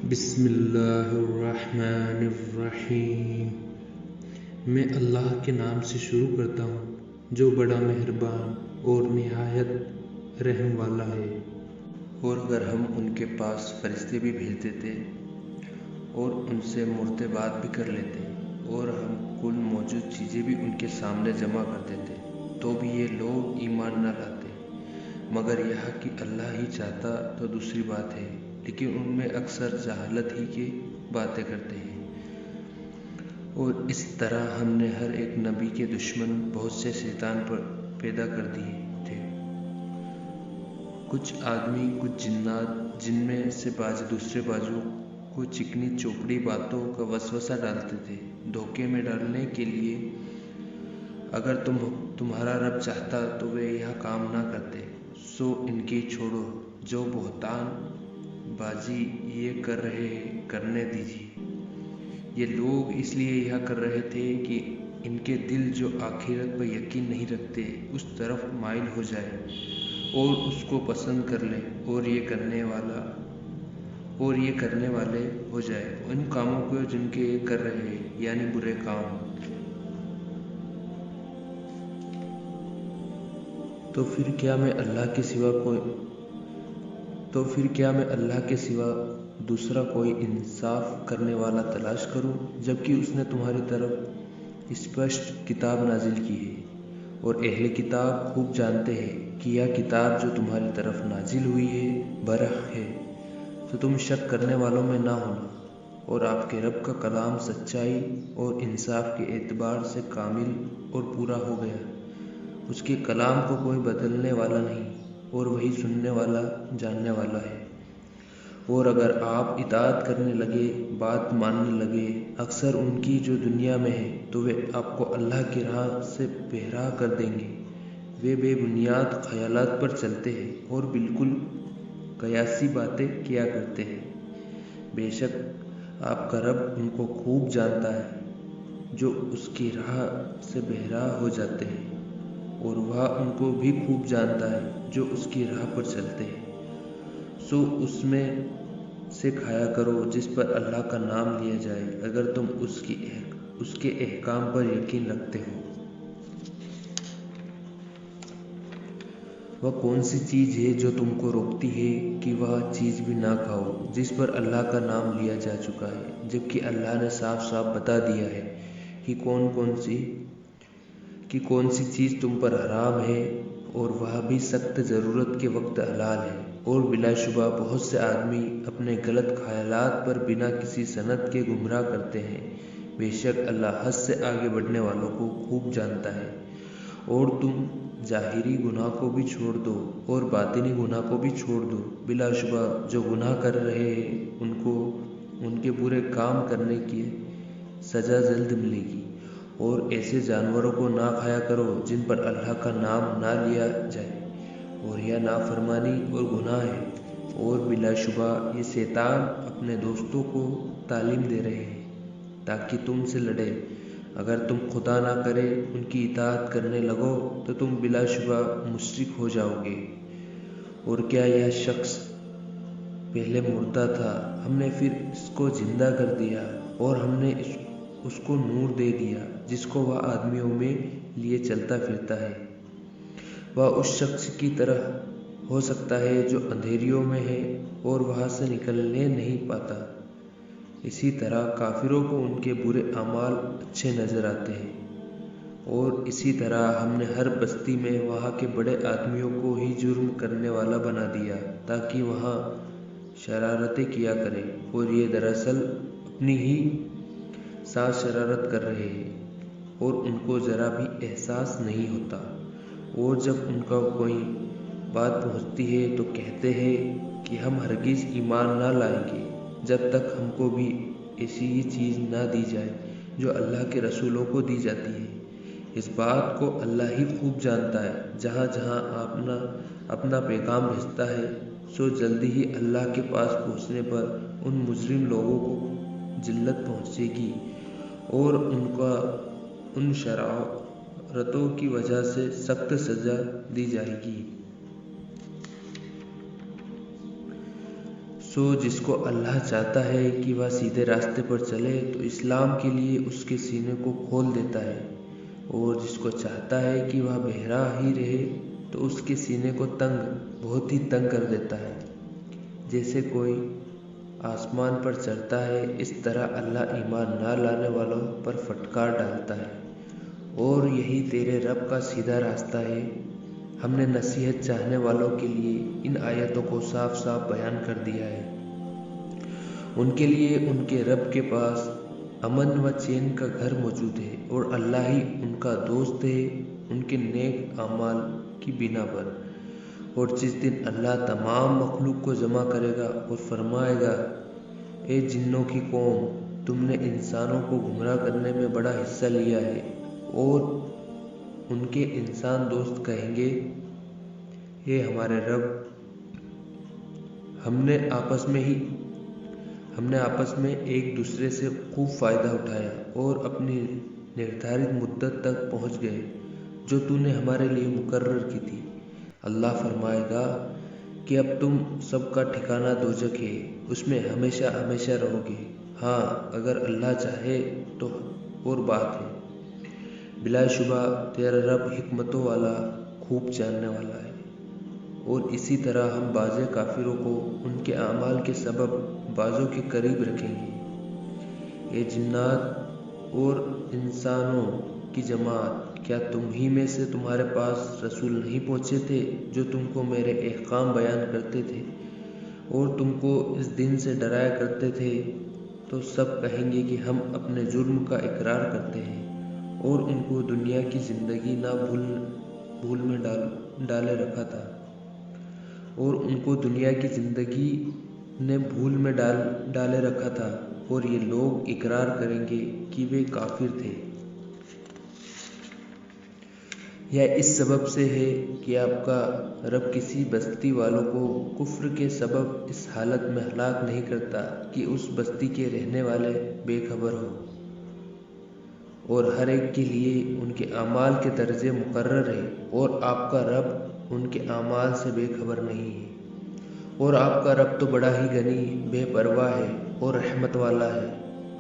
بسم اللہ الرحمن الرحیم۔ میں اللہ کے نام سے شروع کرتا ہوں جو بڑا مہربان اور نہایت رحم والا ہے۔ اور اگر ہم ان کے پاس فرشتے بھی بھیج دیتے اور ان سے مردے بات بھی کر لیتے اور ہم کل موجود چیزیں بھی ان کے سامنے جمع کر دیتے تو بھی یہ لوگ ایمان نہ لاتے، مگر یہ کہ اللہ ہی چاہتا تو دوسری بات ہے، لیکن ان میں اکثر جہالت ہی کی باتیں کرتے ہیں۔ اور اس طرح ہم نے ہر ایک نبی کے دشمن بہت سے شیطان پیدا کر دیے تھے، کچھ آدمی کچھ جنات، جن میں سے بعض دوسرے بعضوں کو چکنی چوپڑی باتوں کا وسوسہ ڈالتے تھے دھوکے میں ڈالنے کے لیے۔ اگر تمہارا رب چاہتا تو وہ یہ کام نہ کرتے، سو ان کی چھوڑو جو بہتان بازی یہ کر رہے ہیں کرنے دیجیے۔ یہ لوگ اس لیے یہ کر رہے تھے کہ ان کے دل جو آخرت پر یقین نہیں رکھتے اس طرف مائل ہو جائے اور اس کو پسند کر لے اور یہ کرنے والے ہو جائے ان کاموں کو جن کے یہ کر رہے ہیں، یعنی برے کام۔ تو پھر کیا میں اللہ کے سوا دوسرا کوئی انصاف کرنے والا تلاش کروں، جبکہ اس نے تمہاری طرف اسپشٹ کتاب نازل کی ہے، اور اہل کتاب خوب جانتے ہیں کہ یہ کتاب جو تمہاری طرف نازل ہوئی ہے برحق ہے، تو تم شک کرنے والوں میں نہ ہونا۔ اور آپ کے رب کا کلام سچائی اور انصاف کے اعتبار سے کامل اور پورا ہو گیا، اس کے کلام کو کوئی بدلنے والا نہیں، اور وہی سننے والا جاننے والا ہے۔ اور اگر آپ اطاعت کرنے لگے، بات ماننے لگے اکثر ان کی جو دنیا میں ہے، تو وہ آپ کو اللہ کی راہ سے بہرا کر دیں گے۔ وہ بے بنیاد خیالات پر چلتے ہیں اور بالکل قیاسی باتیں کیا کرتے ہیں۔ بے شک آپ کا رب ان کو خوب جانتا ہے جو اس کی راہ سے بہرا ہو جاتے ہیں، اور وہ ان کو بھی خوب جانتا ہے جو اس کی راہ پر چلتے ہیں۔ سو اس میں سے کھایا کرو جس پر اللہ کا نام لیا جائے، اگر تم اس کے احکام پر یقین رکھتے ہو۔ وہ کون سی چیز ہے جو تم کو روکتی ہے کہ وہ چیز بھی نہ کھاؤ جس پر اللہ کا نام لیا جا چکا ہے، جبکہ اللہ نے صاف صاف بتا دیا ہے کہ کون سی چیز تم پر حرام ہے، اور وہ بھی سخت ضرورت کے وقت حلال ہے۔ اور بلا شبہ بہت سے آدمی اپنے غلط خیالات پر بنا کسی سند کے گمراہ کرتے ہیں۔ بے شک اللہ حد سے آگے بڑھنے والوں کو خوب جانتا ہے۔ اور تم ظاہری گناہ کو بھی چھوڑ دو اور باطنی گناہ کو بھی چھوڑ دو، بلا شبہ جو گناہ کر رہے ہیں ان کو ان کے برے کام کرنے کی سزا جلد ملے گی۔ اور ایسے جانوروں کو نہ کھایا کرو جن پر اللہ کا نام نہ لیا جائے، اور یہ نافرمانی اور گناہ ہے۔ اور بلا شبہ یہ شیطان اپنے دوستوں کو تعلیم دے رہے ہیں تاکہ تم سے لڑے۔ اگر تم خدا نہ کرے ان کی اطاعت کرنے لگو تو تم بلا شبہ مشرک ہو جاؤ گے۔ اور کیا یہ شخص پہلے مردہ تھا، ہم نے پھر اس کو زندہ کر دیا، اور ہم نے اس کو نور دے دیا جس کو وہ آدمیوں میں لیے چلتا پھرتا ہے۔ وہ اس شخص کی طرح ہو سکتا ہے جو اندھیریوں میں ہے اور وہاں سے نکلنے نہیں پاتا۔ اسی طرح کافروں کو ان کے برے اعمال اچھے نظر آتے ہیں، اور اسی طرح ہم نے ہر بستی میں وہاں کے بڑے آدمیوں کو ہی جرم کرنے والا بنا دیا تاکہ وہاں شرارتیں کیا کریں، اور یہ دراصل اپنی ہی ساتھ شرارت کر رہے ہیں اور ان کو ذرا بھی احساس نہیں ہوتا۔ اور جب ان کو کوئی بات پہنچتی ہے تو کہتے ہیں کہ ہم ہرگز ایمان نہ لائیں گے جب تک ہم کو بھی ایسی ہی چیز نہ دی جائے جو اللہ کے رسولوں کو دی جاتی ہے۔ اس بات کو اللہ ہی خوب جانتا ہے۔ جہاں جہاں اپنا پیغام بھیجتا ہے، سو جلدی ہی اللہ کے پاس پہنچنے پر ان مجرم لوگوں کو ذلت پہنچے گی اور ان کو ان شرارتوں کی وجہ سے سخت سزا دی جائے گی۔ جس کو اللہ چاہتا ہے کہ وہ سیدھے راستے پر چلے تو اسلام کے لیے اس کے سینے کو کھول دیتا ہے، اور جس کو چاہتا ہے کہ وہ بہرا ہی رہے تو اس کے سینے کو بہت ہی تنگ کر دیتا ہے۔ جیسے کوئی آسمان پر چڑھتا ہے، اس طرح اللہ ایمان نہ لانے والوں پر پھٹکار ڈالتا ہے، اور یہی تیرے رب کا سیدھا راستہ ہے۔ ہم نے نصیحت چاہنے والوں کے لیے ان آیتوں کو صاف صاف بیان کر دیا ہے۔ ان کے لیے ان کے رب کے پاس امن و چین کا گھر موجود ہے، اور اللہ ہی ان کا دوست ہے ان کے نیک اعمال کی بنا پر۔ اور جس دن اللہ تمام مخلوق کو جمع کرے گا اور فرمائے گا، اے جنوں کی قوم، تم نے انسانوں کو گمراہ کرنے میں بڑا حصہ لیا ہے، اور ان کے انسان دوست کہیں گے، اے ہمارے رب، ہم نے آپس میں ایک دوسرے سے خوب فائدہ اٹھایا اور اپنی نردھارت مدت تک پہنچ گئے جو تو نے ہمارے لیے مقرر کی تھی۔ اللہ فرمائے گا کہ اب تم سب کا ٹھکانہ دوزخ ہے، اس میں ہمیشہ ہمیشہ رہو گے، ہاں اگر اللہ چاہے تو اور بات ہے۔ بلا شبہ تیرا رب حکمتوں والا، خوب جاننے والا ہے۔ اور اسی طرح ہم بعض کافروں کو ان کے اعمال کے سبب بعضوں کے قریب رکھیں گے۔ اے جنات اور انسانوں کی جماعت، کیا تم ہی میں سے تمہارے پاس رسول نہیں پہنچے تھے جو تم کو میرے احکام بیان کرتے تھے اور تم کو اس دن سے ڈرایا کرتے تھے؟ تو سب کہیں گے کہ ہم اپنے جرم کا اقرار کرتے ہیں، اور ان کو دنیا کی زندگی نہ بھول میں ڈالے رکھا تھا، اور ان کو دنیا کی زندگی نے بھول میں ڈالے رکھا تھا، اور یہ لوگ اقرار کریں گے کہ وہ کافر تھے۔ یہ اس سبب سے ہے کہ آپ کا رب کسی بستی والوں کو کفر کے سبب اس حالت میں ہلاک نہیں کرتا کہ اس بستی کے رہنے والے بے خبر ہوں، اور ہر ایک کے لیے ان کے اعمال کے درجے مقرر ہے، اور آپ کا رب ان کے اعمال سے بے خبر نہیں ہے۔ اور آپ کا رب تو بڑا ہی غنی، بے پرواہ ہے اور رحمت والا ہے۔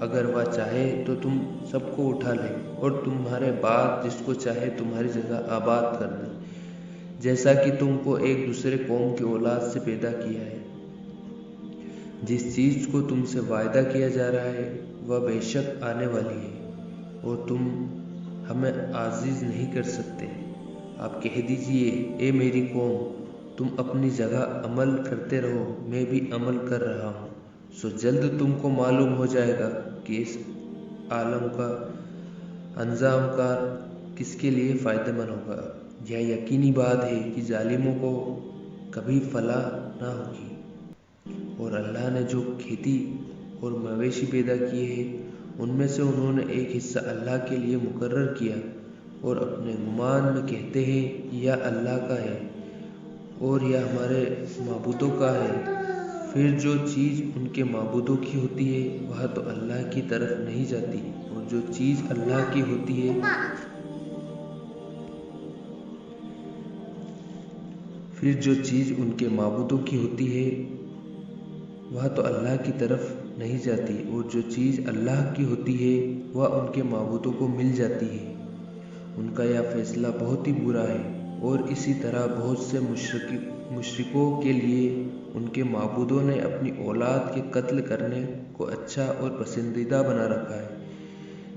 اگر وہ چاہے تو تم سب کو اٹھا لے اور تمہارے بعد جس کو چاہے تمہاری جگہ آباد کر دے، جیسا کہ تم کو ایک دوسرے قوم کی اولاد سے پیدا کیا ہے۔ جس چیز کو تم سے وعدہ کیا جا رہا ہے وہ بے شک آنے والی ہے، اور تم ہمیں عاجز نہیں کر سکتے۔ آپ کہہ دیجئے، اے میری قوم، تم اپنی جگہ عمل کرتے رہو، میں بھی عمل کر رہا ہوں، سو جلد تم کو معلوم ہو جائے گا کہ اس عالم کا انجام کار کس کے لیے فائدہ مند ہوگا۔ یہ یقینی بات ہے کہ ظالموں کو کبھی فلاح نہ ہوگی۔ اور اللہ نے جو کھیتی اور مویشی پیدا کیے ہیں، ان میں سے انہوں نے ایک حصہ اللہ کے لیے مقرر کیا، اور اپنے گمان میں کہتے ہیں یہ اللہ کا ہے اور یہ ہمارے معبودوں کا ہے۔ پھر جو چیز ان کے معبودوں کی ہوتی ہے وہ تو اللہ کی طرف نہیں جاتی، اور جو چیز اللہ کی ہوتی ہے ان کے معبودوں کی ہوتی ہے وہ تو اللہ کی طرف نہیں جاتی، اور جو چیز اللہ کی ہوتی ہے وہ ان کے معبودوں کو مل جاتی ہے۔ ان کا یہ فیصلہ بہت ہی برا ہے۔ اور اسی طرح بہت سے مشرکوں کے لیے ان کے معبودوں نے اپنی اولاد کے قتل کرنے کو اچھا اور پسندیدہ بنا رکھا ہے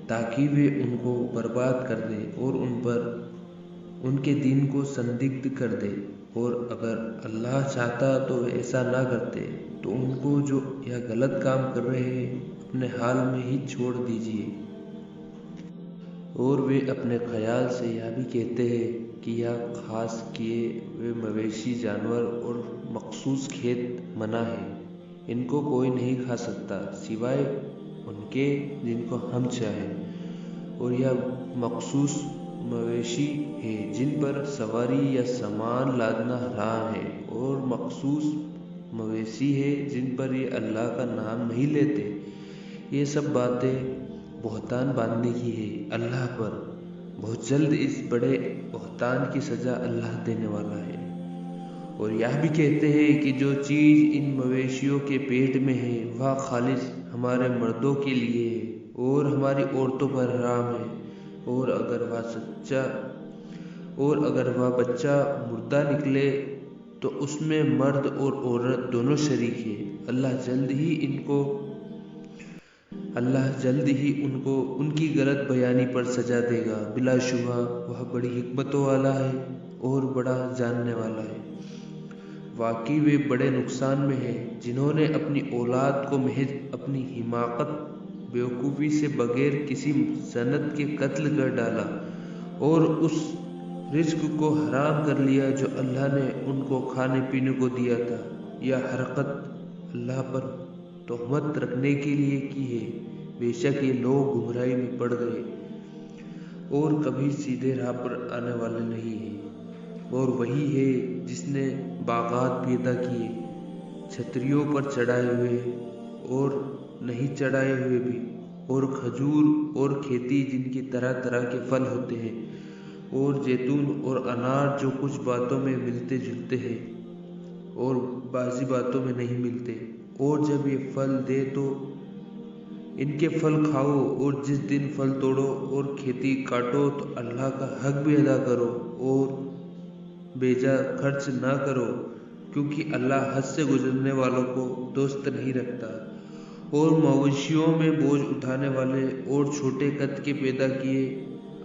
تاکہ وہ ان کو برباد کر دے اور ان کے دین کو سنگدھ کر دے، اور اگر اللہ چاہتا تو وہ ایسا نہ کرتے۔ تو ان کو جو یہ غلط کام کر رہے ہیں اپنے حال میں ہی چھوڑ دیجئے۔ اور وہ اپنے خیال سے یہ بھی کہتے ہیں کہ یہ خاص کیے ہوئے مویشی جانور اور مخصوص کھیت منع ہے، ان کو کوئی نہیں کھا سکتا سوائے ان کے جن کو ہم چاہیں، اور یہ مخصوص مویشی ہے جن پر سواری یا سامان لادنا حرام ہے، اور مخصوص مویشی ہے جن پر یہ اللہ کا نام نہیں لیتے۔ یہ سب باتیں بہتان باندھنے کی ہے اللہ پر۔ بہت جلد اس بڑے بہتان کی سزا اللہ دینے والا ہے۔ اور یہ بھی کہتے ہیں کہ جو چیز ان مویشیوں کے پیٹ میں ہے وہ خالص ہمارے مردوں کے لیے ہے اور ہماری عورتوں پر حرام ہے، اور اگر وہ بچہ مردہ نکلے تو اس میں مرد اور عورت دونوں شریک ہیں۔ اللہ جلد ہی ان کو ان کی غلط بیانی پر سزا دے گا، بلا شبہ وہ بڑی حکمتوں والا ہے اور بڑا جاننے والا ہے۔ واقعی وہ بڑے نقصان میں ہیں جنہوں نے اپنی اولاد کو محض اپنی حماقت بیوقوفی سے بغیر کسی سند کے قتل کر ڈالا اور اس رزق کو حرام کر لیا جو اللہ نے ان کو کھانے پینے کو دیا تھا۔ یہ حرکت اللہ پر تہمت رکھنے کے لیے کی ہے۔ بے شک یہ لوگ گمراہی میں پڑ گئے اور کبھی سیدھے راہ پر آنے والے نہیں ہیں۔ اور وہی ہے جس نے باغات پیدا کیے، چھتریوں پر چڑھائے ہوئے اور نہیں چڑھائے ہوئے بھی، اور کھجور اور کھیتی جن کی طرح طرح کے پھل ہوتے ہیں، اور زیتون اور انار جو کچھ باتوں میں ملتے جلتے ہیں اور بعضی باتوں میں نہیں ملتے، اور جب یہ پھل دے تو ان کے پھل کھاؤ، اور جس دن پھل توڑو اور کھیتی کاٹو تو اللہ کا حق بھی ادا کرو اور بیجا خرچ نہ کرو، کیونکہ اللہ حد سے گزرنے والوں کو دوست نہیں رکھتا۔ اور مویشیوں میں بوجھ اٹھانے والے اور چھوٹے قد کے پیدا کیے،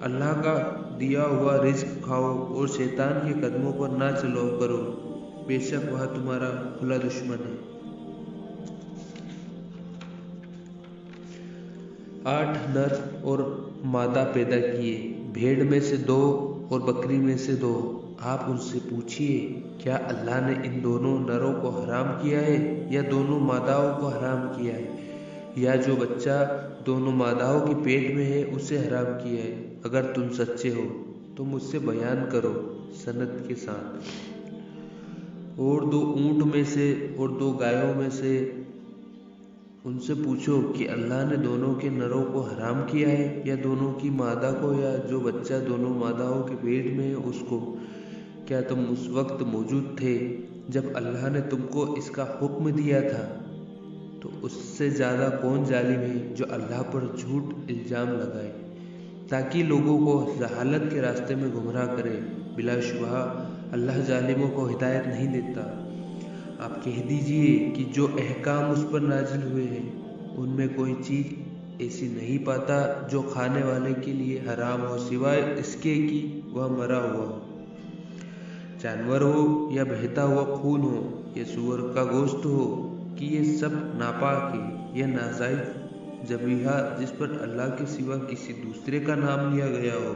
اللہ کا دیا ہوا رزق کھاؤ اور شیطان کے قدموں پر نہ چلو کرو، بے شک وہ تمہارا کھلا دشمن ہے۔ 8 نر اور مادہ پیدا کیے، بھیڑ میں سے 2 اور بکری میں سے 2۔ آپ ان سے پوچھئے کیا اللہ نے ان دونوں نروں کو حرام کیا ہے یا دونوں ماداؤں کو حرام کیا ہے، یا جو بچہ دونوں ماداؤں کے پیٹ میں ہے اسے حرام کیا ہے؟ اگر تم سچے ہو تو مجھ سے بیان کرو سند کے ساتھ۔ اور 2 اونٹ میں سے اور 2 گایوں میں سے ان سے پوچھو کہ اللہ نے دونوں کے نروں کو حرام کیا ہے یا دونوں کی مادہ کو، یا جو بچہ دونوں ماداؤں کے پیٹ میں ہے اس کو؟ کیا تم اس وقت موجود تھے جب اللہ نے تم کو اس کا حکم دیا تھا؟ تو اس سے زیادہ کون ظالم ہے جو اللہ پر جھوٹ الزام لگائے تاکہ لوگوں کو جہالت کے راستے میں گمراہ کرے؟ بلا شبہ اللہ ظالموں کو ہدایت نہیں دیتا۔ آپ کہہ دیجئے کہ جو احکام اس پر نازل ہوئے ہیں ان میں کوئی چیز ایسی نہیں پاتا جو کھانے والے کے لیے حرام ہو سوائے اس کے کہ وہ مرا ہوا ہو، جانور ہو یا بہتا ہوا خون ہو یا سور کا گوشت ہو، کہ یہ سب ناپاک ہے۔ یہ ناجائز ذبیحہ جس پر اللہ کے سوا کسی دوسرے کا نام لیا گیا ہو،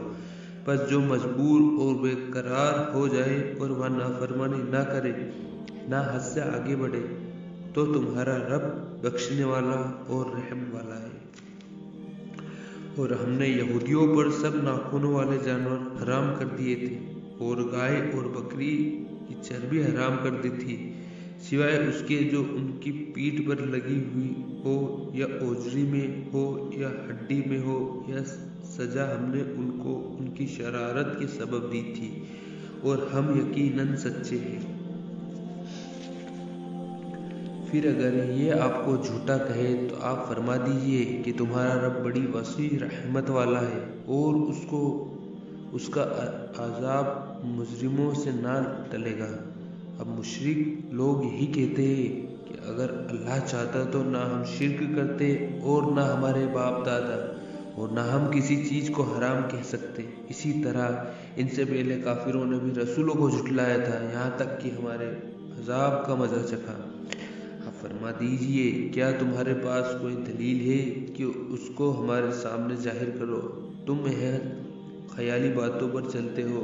بس جو مجبور اور بے قرار ہو جائے اور وہ نافرمانی نہ کرے، نہ حد سے آگے بڑھے، تو تمہارا رب بخشنے والا اور رحم والا ہے۔ اور ہم نے یہودیوں پر سب ناخنوں والے جانور حرام کر دیے تھے، اور گائے اور بکری کی چربی حرام کر دی تھی، سوائے اس کے جو ان کی پیٹھ پر لگی ہوئی ہو، یا اوجری میں ہو یا ہڈی میں ہو، یا سزا ہم نے ان کو ان کی شرارت کے سبب دی تھی، اور ہم یقیناً سچے ہیں۔ پھر اگر یہ آپ کو جھوٹا کہے تو آپ فرما دیجئے کہ تمہارا رب بڑی وسیع رحمت والا ہے، اور اس کا عذاب مجرموں سے نہ ٹلے گا۔ اب مشرک لوگ یہی کہتے ہیں کہ اگر اللہ چاہتا تو نہ ہم شرک کرتے اور نہ ہمارے باپ دادا، اور نہ ہم کسی چیز کو حرام کہہ سکتے۔ اسی طرح ان سے پہلے کافروں نے بھی رسولوں کو جھٹلایا تھا، یہاں تک کہ ہمارے عذاب کا مزہ چکھا۔ آپ فرما دیجئے کیا تمہارے پاس کوئی دلیل ہے کہ اس کو ہمارے سامنے ظاہر کرو؟ تم محض خیالی باتوں پر چلتے ہو،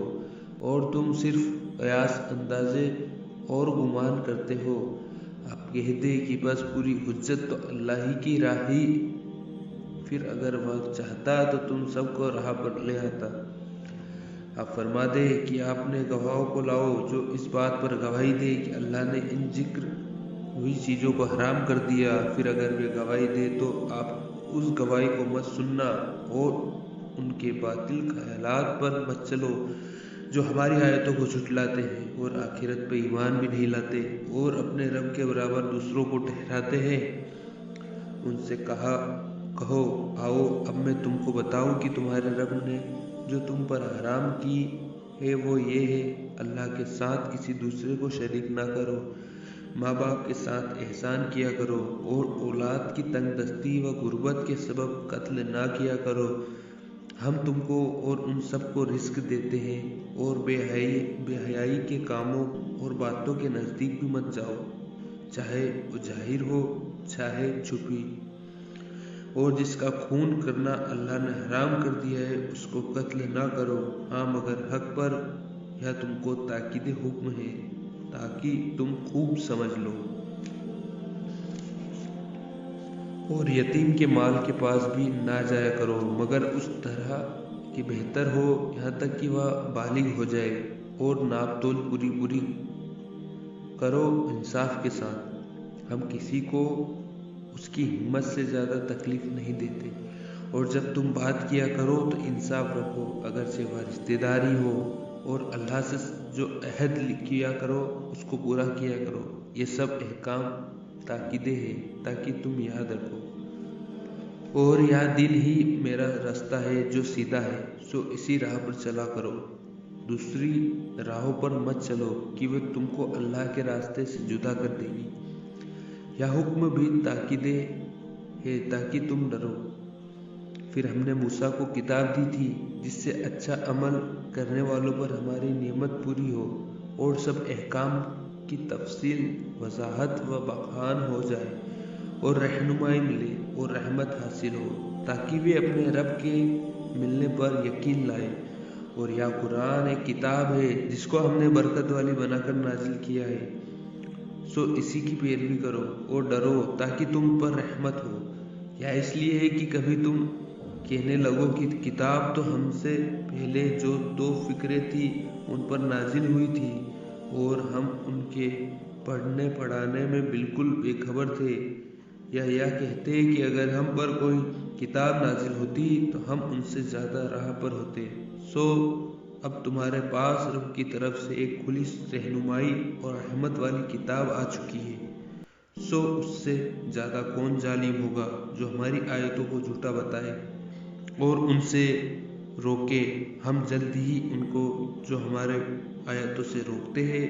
اور تم صرف قیاس اندازے اور گمان کرتے ہو۔ آپ کہہ دیں کہ بس پوری حجت تو اللہ ہی کی راہی، پھر اگر وہ چاہتا تو تم سب کو راہ پر لے آتا۔ آپ فرما دیں کہ آپ نے گواہوں کو لاؤ جو اس بات پر گواہی دے کہ اللہ نے ان ذکر ہوئی چیزوں کو حرام کر دیا، پھر اگر وہ گواہی دے تو آپ اس گواہی کو مت سننا اور ان کے باطل خیالات پر مت چلو جو ہماری آیتوں کو جھٹلاتے ہیں اور آخرت پہ ایمان بھی نہیں لاتے اور اپنے رب کے برابر دوسروں کو ٹھہراتے ہیں، ان سے کہو آؤ اب میں تم کو بتاؤں کہ تمہارے رب نے جو تم پر حرام کی ہے وہ یہ ہے، اللہ کے ساتھ کسی دوسرے کو شریک نہ کرو، ماں باپ کے ساتھ احسان کیا کرو اور اولاد کی تنگ دستی و غربت کے سبب قتل نہ کیا کرو، ہم تم کو اور ان سب کو رزق دیتے ہیں، اور بے حیائی کے کاموں اور باتوں کے نزدیک بھی مت جاؤ، چاہے وہ ظاہر ہو چاہے چھپی، اور جس کا خون کرنا اللہ نے حرام کر دیا ہے اس کو قتل نہ کرو، ہاں مگر حق پر، یا تم کو تاکید حکم ہے تاکہ تم خوب سمجھ لو۔ اور یتیم کے مال کے پاس بھی نہ جایا کرو مگر اس طرح کہ بہتر ہو یہاں تک کہ وہ بالغ ہو جائے، اور ناپ تول پوری کرو انصاف کے ساتھ، ہم کسی کو اس کی ہمت سے زیادہ تکلیف نہیں دیتے، اور جب تم بات کیا کرو تو انصاف رکھو اگرچہ وہ رشتہ داری ہو، اور اللہ سے جو عہد کیا کرو اس کو پورا کیا کرو، یہ سب احکام تاکیدیں ہیں تاکہ تم یاد رکھو۔ اور یہ دین ہی میرا راستہ ہے جو سیدھا ہے، سو اسی راہ پر چلا کرو، دوسری راہوں پر مت چلو کہ وہ تم کو اللہ کے راستے سے جدا کر دے گی۔ یہ حکم بھی تاکیدیں ہے تاکہ تم ڈرو۔ پھر ہم نے موسیٰ کو کتاب دی تھی جس سے اچھا عمل کرنے والوں پر ہماری نعمت پوری ہو اور سب احکام کی تفصیل، وضاحت و بیان ہو جائے، اور رہنمائی ملے اور رحمت حاصل ہو تاکہ وہ اپنے رب کے ملنے پر یقین لائے۔ اور یہ قرآن ایک کتاب ہے جس کو ہم نے برکت والی بنا کر نازل کیا ہے، سو اسی کی پیروی کرو اور ڈرو تاکہ تم پر رحمت ہو۔ یہ اس لیے ہے کہ کبھی تم کہنے لگو کہ کتاب تو ہم سے پہلے جو 2 فکریں تھی ان پر نازل ہوئی تھی اور ہم ان کے پڑھنے پڑھانے میں بالکل بے خبر تھے، یا یہ کہتے کہ اگر ہم پر کوئی کتاب نازل ہوتی تو ہم ان سے زیادہ راہ پر ہوتے، سو اب تمہارے پاس رب کی طرف سے ایک کھلی رہنمائی اور رحمت والی کتاب آ چکی ہے، سو اس سے زیادہ کون ظالم ہوگا جو ہماری آیتوں کو جھوٹا بتائے اور ان سے روکے۔ ہم جلد ہی ان کو جو ہمارے آیتوں سے روکتے ہیں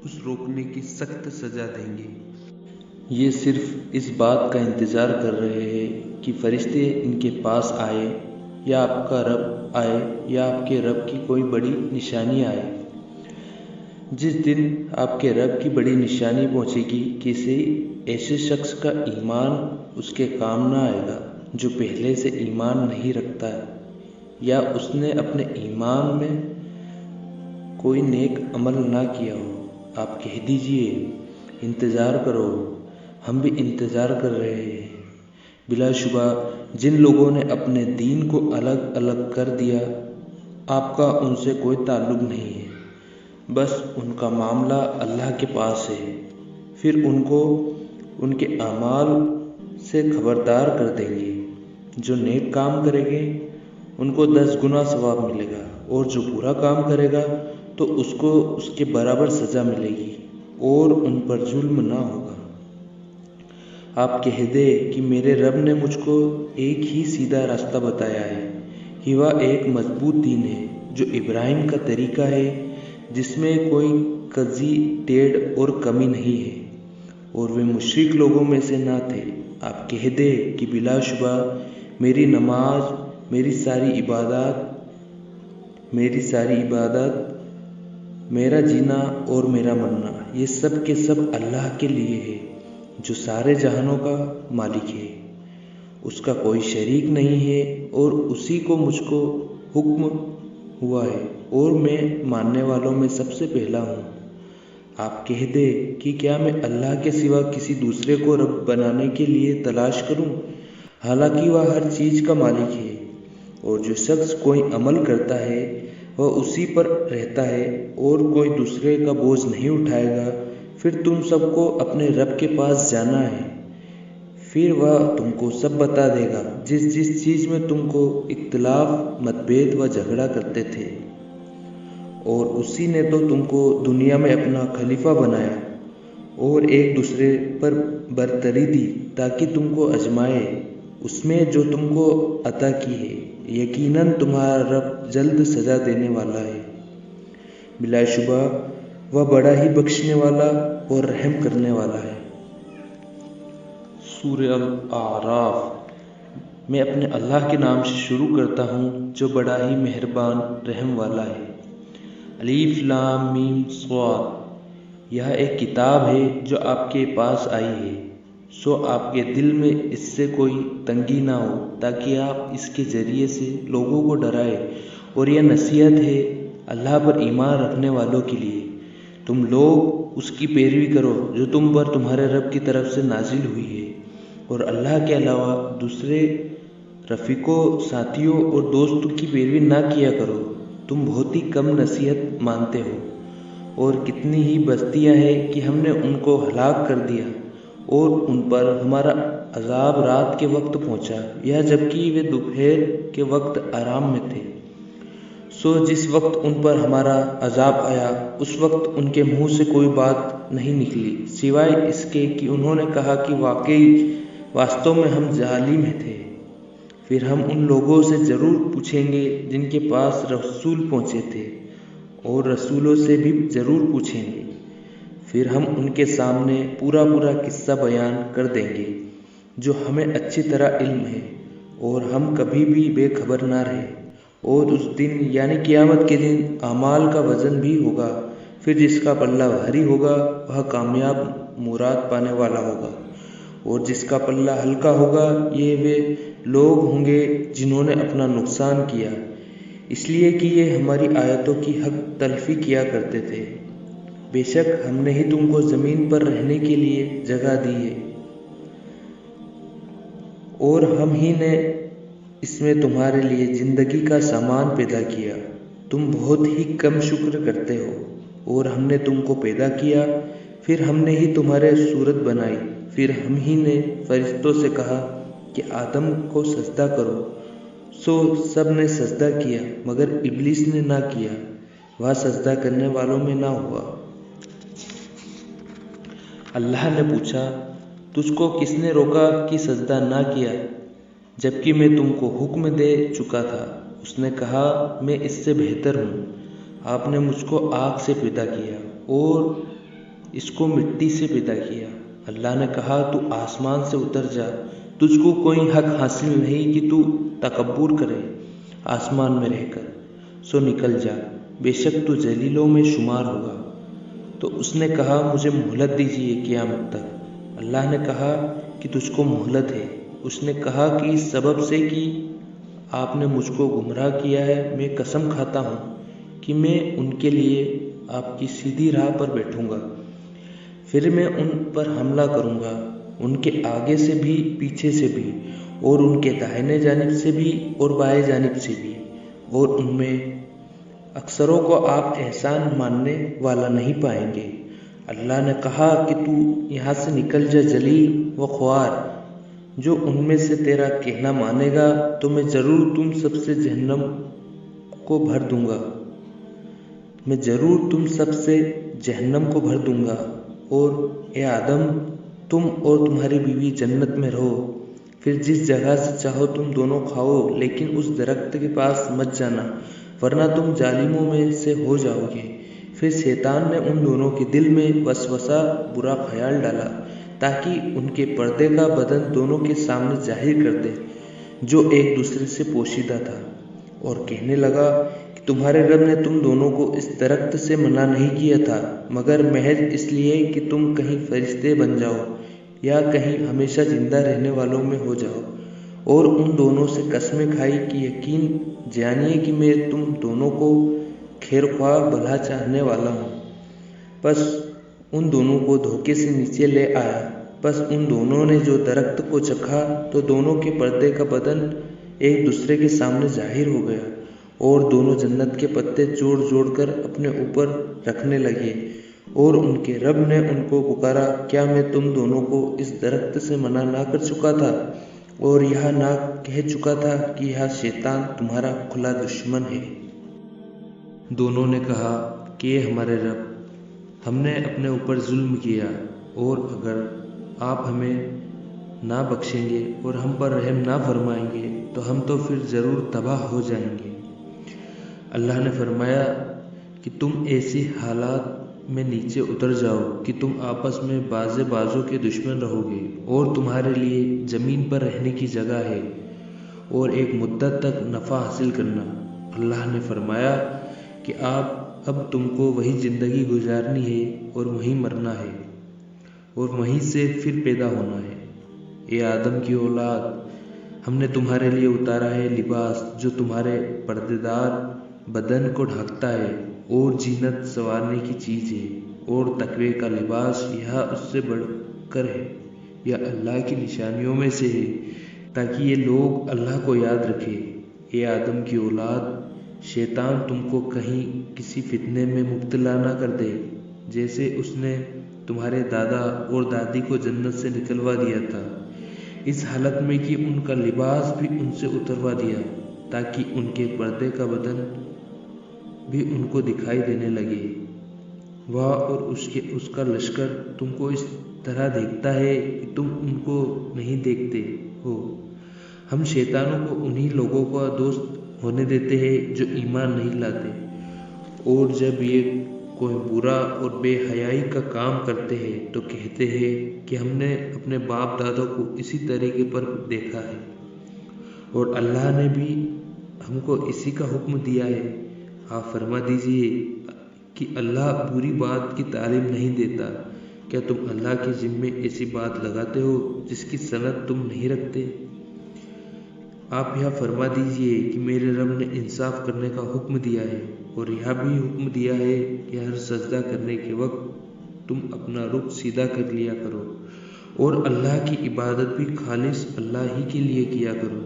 اس روکنے کی سخت سزا دیں گے۔ یہ صرف اس بات کا انتظار کر رہے ہیں کہ فرشتے ان کے پاس آئے، یا آپ کا رب آئے، یا آپ کے رب کی کوئی بڑی نشانی آئے۔ جس دن آپ کے رب کی بڑی نشانی پہنچے گی، کسی ایسے شخص کا ایمان اس کے کام نہ آئے گا جو پہلے سے ایمان نہیں رکھتا ہے، یا اس نے اپنے ایمان میں کوئی نیک عمل نہ کیا ہو۔ آپ کہہ دیجئے انتظار کرو، ہم بھی انتظار کر رہے ہیں۔ بلا شبہ جن لوگوں نے اپنے دین کو الگ الگ کر دیا، آپ کا ان سے کوئی تعلق نہیں ہے، بس ان کا معاملہ اللہ کے پاس ہے، پھر ان کو ان کے اعمال سے خبردار کر دیں گے۔ جو نیک کام کریں گے ان کو 10 گنا ثواب ملے گا، اور جو برا کام کرے گا تو اس کو اس کے برابر سزا ملے گی، اور ان پر ظلم نہ ہوگا۔ آپ کہہ دے کہ میرے رب نے مجھ کو ایک ہی سیدھا راستہ بتایا ہے، وہ ایک مضبوط دین ہے جو ابراہیم کا طریقہ ہے، جس میں کوئی کجی ٹیڑھ اور کمی نہیں ہے، اور وہ مشرک لوگوں میں سے نہ تھے۔ آپ کہہ دے کہ بلا شبہ میری نماز، میری ساری عبادت، میرا جینا اور میرا مرنا، یہ سب کے سب اللہ کے لیے ہے جو سارے جہانوں کا مالک ہے، اس کا کوئی شریک نہیں ہے، اور اسی کو مجھ کو حکم ہوا ہے، اور میں ماننے والوں میں سب سے پہلا ہوں۔ آپ کہہ دے کہ کیا میں اللہ کے سوا کسی دوسرے کو رب بنانے کے لیے تلاش کروں، حالانکہ وہ ہر چیز کا مالک ہے، اور جو شخص کوئی عمل کرتا ہے وہ اسی پر رہتا ہے، اور کوئی دوسرے کا بوجھ نہیں اٹھائے گا۔ پھر تم سب کو اپنے رب کے پاس جانا ہے، پھر وہ تم کو سب بتا دے گا جس چیز میں تم کو اختلاف، متبھید و جھگڑا کرتے تھے، اور اسی نے تو تم کو دنیا میں اپنا خلیفہ بنایا اور ایک دوسرے پر برتری دی تاکہ تم کو آزمائے اس میں جو تم کو عطا کی ہے۔ یقیناً تمہارا رب جلد سزا دینے والا ہے، بلا شبہ وہ بڑا ہی بخشنے والا اور رحم کرنے والا ہے۔ سورہ الاعراف۔ میں اپنے اللہ کے نام سے شروع کرتا ہوں جو بڑا ہی مہربان رحم والا ہے۔ الف لام میم صاد۔ یہ ایک کتاب ہے جو آپ کے پاس آئی ہے، سو آپ کے دل میں اس سے کوئی تنگی نہ ہو تاکہ آپ اس کے ذریعے سے لوگوں کو ڈرائے، اور یہ نصیحت ہے اللہ پر ایمان رکھنے والوں کے لیے۔ تم لوگ اس کی پیروی کرو جو تم پر تمہارے رب کی طرف سے نازل ہوئی ہے، اور اللہ کے علاوہ دوسرے رفیقوں، ساتھیوں اور دوستوں کی پیروی نہ کیا کرو۔ تم بہت ہی کم نصیحت مانتے ہو، اور کتنی ہی بستیاں ہیں کہ ہم نے ان کو ہلاک کر دیا اور ان پر ہمارا عذاب رات کے وقت پہنچا یا جبکہ وہ دوپہر کے وقت آرام میں تھے۔ سو جس وقت ان پر ہمارا عذاب آیا اس وقت ان کے منہ سے کوئی بات نہیں نکلی سوائے اس کے کہ انہوں نے کہا کہ واستو میں ہم ظالم تھے۔ پھر ہم ان لوگوں سے ضرور پوچھیں گے جن کے پاس رسول پہنچے تھے، اور رسولوں سے بھی ضرور پوچھیں گے۔ پھر ہم ان کے سامنے پورا قصہ بیان کر دیں گے جو ہمیں اچھی طرح علم ہے، اور ہم کبھی بھی بے خبر نہ رہے۔ اور اس دن یعنی قیامت کے دن اعمال کا وزن بھی ہوگا، پھر جس کا پلہ بھاری ہوگا وہ کامیاب مراد پانے والا ہوگا، اور جس کا پلہ ہلکا ہوگا یہ وہ لوگ ہوں گے جنہوں نے اپنا نقصان کیا اس لیے کہ یہ ہماری آیتوں کی حق تلفی کیا کرتے تھے۔ بے شک ہم نے ہی تم کو زمین پر رہنے کے لیے جگہ دی ہے، اور ہم ہی نے اس میں تمہارے لیے زندگی کا سامان پیدا کیا۔ تم بہت ہی کم شکر کرتے ہو۔ اور ہم نے تم کو پیدا کیا، پھر ہم نے ہی تمہارے صورت بنائی، پھر ہم ہی نے فرشتوں سے کہا کہ آدم کو سجدہ کرو، سو سب نے سجدہ کیا مگر ابلیس نے نہ کیا، وہ سجدہ کرنے والوں میں نہ ہوا۔ اللہ نے پوچھا تجھ کو کس نے روکا کہ سجدہ نہ کیا جبکہ میں تم کو حکم دے چکا تھا؟ اس نے کہا میں اس سے بہتر ہوں، آپ نے مجھ کو آگ سے پیدا کیا اور اس کو مٹی سے پیدا کیا۔ اللہ نے کہا تو آسمان سے اتر جا، تجھ کو کوئی حق حاصل نہیں کہ تو تکبر کرے آسمان میں رہ کر، سو نکل جا، بے شک تو ذلیلوں میں شمار ہوگا۔ تو اس نے کہا مجھے مہلت دیجیے قیامت تک۔ اللہ نے کہا کہ تجھ کو مہلت ہے۔ اس نے کہا کہ اس سبب سے کہ آپ نے مجھ کو گمراہ کیا ہے، میں قسم کھاتا ہوں کہ میں ان کے لیے آپ کی سیدھی راہ پر بیٹھوں گا، پھر میں ان پر حملہ کروں گا، ان کے آگے سے بھی، پیچھے سے بھی، اور ان کے دائیں جانب سے بھی اور بائیں جانب سے بھی، اور ان میں اکثروں کو آپ احسان ماننے والا نہیں پائیں گے۔ اللہ نے کہا کہ تو یہاں سے نکل جا ذلیل و خوار، جو ان میں سے تیرا کہنا مانے گا تو میں ضرور تم سب سے جہنم کو بھر دوں گا، میں ضرور تم سب سے جہنم کو بھر دوں گا، اور اے آدم تم اور تمہاری بیوی جنت میں رہو، پھر جس جگہ سے چاہو تم دونوں کھاؤ، لیکن اس درخت کے پاس مت جانا ورنہ تم ظالموں میں سے ہو جاؤ گے۔ پھر شیطان نے ان دونوں کے دل میں وسوسہ برا خیال ڈالا تاکہ ان کے پردے کا بدن دونوں کے سامنے ظاہر کر دے جو ایک دوسرے سے پوشیدہ تھا، اور کہنے لگا کہ تمہارے رب نے تم دونوں کو اس درخت سے منع نہیں کیا تھا مگر محض اس لیے کہ تم کہیں فرشتے بن جاؤ یا کہیں ہمیشہ زندہ رہنے والوں میں ہو جاؤ، اور ان دونوں سے قسمیں کھائی کہ یقین جانیے کہ میں تم دونوں کو خیر خواہ بھلا چاہنے والا ہوں۔ پس ان دونوں کو دھوکے سے نیچے لے آیا، پس ان دونوں نے جو درخت کو چکھا تو دونوں کے پردے کا بدن ایک دوسرے کے سامنے ظاہر ہو گیا، اور دونوں جنت کے پتے جوڑ جوڑ کر اپنے اوپر رکھنے لگے، اور ان کے رب نے ان کو پکارا کیا میں تم دونوں کو اس درخت سے منع نہ کر چکا تھا اور یہ نہ کہہ چکا تھا کہ یہ شیطان تمہارا کھلا دشمن ہے؟ دونوں نے کہا کہ اے ہمارے رب، ہم نے اپنے اوپر ظلم کیا، اور اگر آپ ہمیں نہ بخشیں گے اور ہم پر رحم نہ فرمائیں گے تو ہم تو پھر ضرور تباہ ہو جائیں گے۔ اللہ نے فرمایا کہ تم ایسی حالات میں نیچے اتر جاؤ کہ تم آپس میں بازوں کے دشمن رہو گے، اور تمہارے لیے زمین پر رہنے کی جگہ ہے اور ایک مدت تک نفع حاصل کرنا۔ اللہ نے فرمایا کہ اب تم کو وہی زندگی گزارنی ہے اور وہیں مرنا ہے اور وہیں سے پھر پیدا ہونا ہے۔ اے آدم کی اولاد، ہم نے تمہارے لیے اتارا ہے لباس جو تمہارے پردےدار بدن کو ڈھانکتا ہے اور زینت سنوارنے کی چیز ہے، اور تقوی کا لباس یہ اس سے بڑھ کر ہے، یہ اللہ کی نشانیوں میں سے ہے تاکہ یہ لوگ اللہ کو یاد رکھیں۔ اے آدم کی اولاد، شیطان تم کو کہیں کسی فتنے میں مبتلا نہ کر دے جیسے اس نے تمہارے دادا اور دادی کو جنت سے نکلوا دیا تھا، اس حالت میں کہ ان کا لباس بھی ان سے اتروا دیا تاکہ ان کے پردے کا بدن بھی ان کو دکھائی دینے لگے۔ وہ اور اس کا لشکر تم کو اس طرح دیکھتا ہے کہ تم ان کو نہیں دیکھتے ہو۔ ہم شیطانوں کو انہی لوگوں کا دوست ہونے دیتے ہیں جو ایمان نہیں لاتے، اور جب یہ کوئی برا اور بے حیائی کا کام کرتے ہیں تو کہتے ہیں کہ ہم نے اپنے باپ دادوں کو اسی طریقے پر دیکھا ہے اور اللہ نے بھی ہم کو اسی کا حکم دیا ہے۔ آپ فرما دیجئے کہ اللہ بری بات کی تعلیم نہیں دیتا۔ کیا تم اللہ کے ذمے ایسی بات لگاتے ہو جس کی سند تم نہیں رکھتے؟ آپ یہ فرما دیجئے کہ میرے رب نے انصاف کرنے کا حکم دیا ہے، اور یہ بھی حکم دیا ہے کہ ہر سجدہ کرنے کے وقت تم اپنا رخ سیدھا کر لیا کرو، اور اللہ کی عبادت بھی خالص اللہ ہی کے لیے کیا کرو۔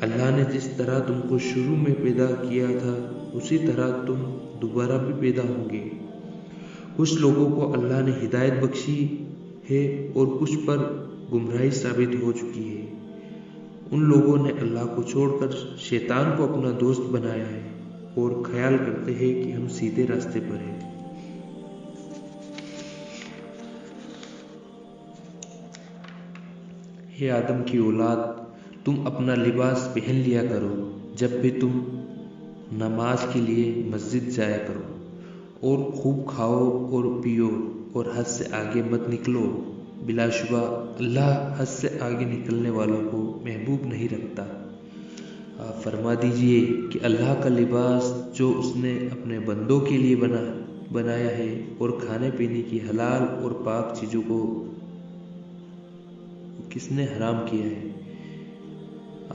اللہ نے جس طرح تم کو شروع میں پیدا کیا تھا اسی طرح تم دوبارہ بھی پیدا ہوں گے۔ کچھ لوگوں کو اللہ نے ہدایت بخشی ہے اور کچھ پر گمراہی ثابت ہو چکی ہے۔ ان لوگوں نے اللہ کو چھوڑ کر شیطان کو اپنا دوست بنایا ہے اور خیال کرتے ہیں کہ ہم سیدھے راستے پر ہیں۔ اے آدم کی اولاد، تم اپنا لباس پہن لیا کرو جب بھی تم نماز کے لیے مسجد جایا کرو، اور خوب کھاؤ اور پیو اور حد سے آگے مت نکلو۔ بلا شبہ اللہ حد سے آگے نکلنے والوں کو محبوب نہیں رکھتا۔ آپ فرما دیجئے کہ اللہ کا لباس جو اس نے اپنے بندوں کے لیے بنایا ہے اور کھانے پینے کی حلال اور پاک چیزوں کو کس نے حرام کیا ہے۔